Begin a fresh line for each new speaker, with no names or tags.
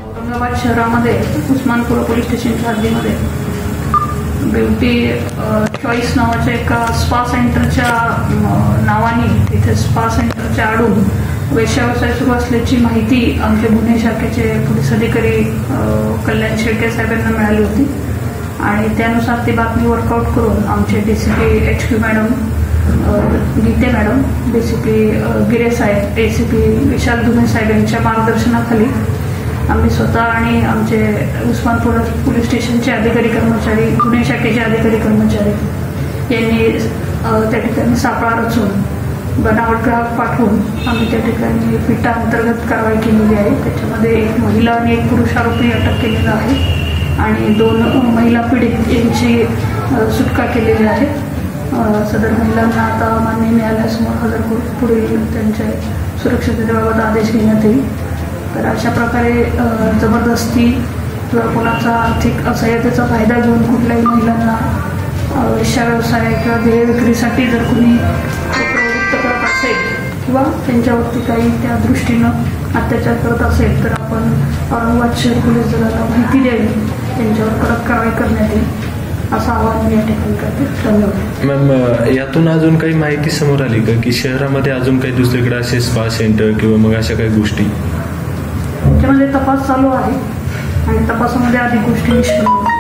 औरंगाबाद शहरामध्ये उस्मानपुरा पोलीस स्टेशनच्या हद्दीमध्ये beauty choice नावाच्या एका स्पा सेंटरच्या नावाने तिथे स्पा सेंटरच्या आडून वेश्याव्यवसाय सुरू असल्याची माहिती आमचे गुन्हे शाखेचे पोलीस अधिकारी कल्याण शेळके साहेबांना मिळाली होती आणि त्यानुसार ती बातमी वर्कआउट करून आमचे DCP HQ मॅडम गीते मॅडम, DCP गिरे साहेब, ACP विशाल धुमे साहेब यांच्या मार्गदर्शनाखाली आम्ही स्वतः आणि आमचे उस्मानपुरा पोलीस स्टेशनचे अधिकारी कर्मचारी, गुन्हे शाखेचे अधिकारी कर्मचारी यांनी त्या ठिकाणी सापळा रचून बनावट ग्राहक पाठवून आम्ही त्या ठिकाणी पिटा अंतर्गत कारवाई केलेली आहे. त्याच्यामध्ये एक महिला आणि एक पुरुष आरोपी अटक केलेला आहे आणि 2 महिला पीडित यांची सुटका केलेली आहे. सदर महिलांना आता मान्य न्यायालयासमोर हजर करून पुढील त्यांच्या सुरक्षिततेबाबत आदेश घेण्यात येईल. तर अशा प्रकारे जबरदस्ती किंवा कोणाचा आर्थिक असहाय्यतेचा फायदा घेऊन कुठल्याही महिलांना वेश्या व्यवसाय किंवा ध्येय विक्रीसाठी जर कुणी प्रवृत्त करत असेल किंवा त्यांच्यावरती काही त्या दृष्टीनं अत्याचार करत असेल तर आपण औरंगाबाद शहर पोलीस दलाला माहिती द्यावी, त्यांच्यावर कडक कारवाई करण्यात येईल असं आवाहन मी या ठिकाणी करते. धन्यवाद.
मॅम, यातून अजून काही माहिती समोर आली का की शहरामध्ये अजून काही दुसरीकडे असे स्पा सेंटर किंवा मग अशा काही गोष्टी?
त्याच्यामध्ये तपास चालू आहे आणि तपासामध्ये अधिक गोष्टी निष्पन्न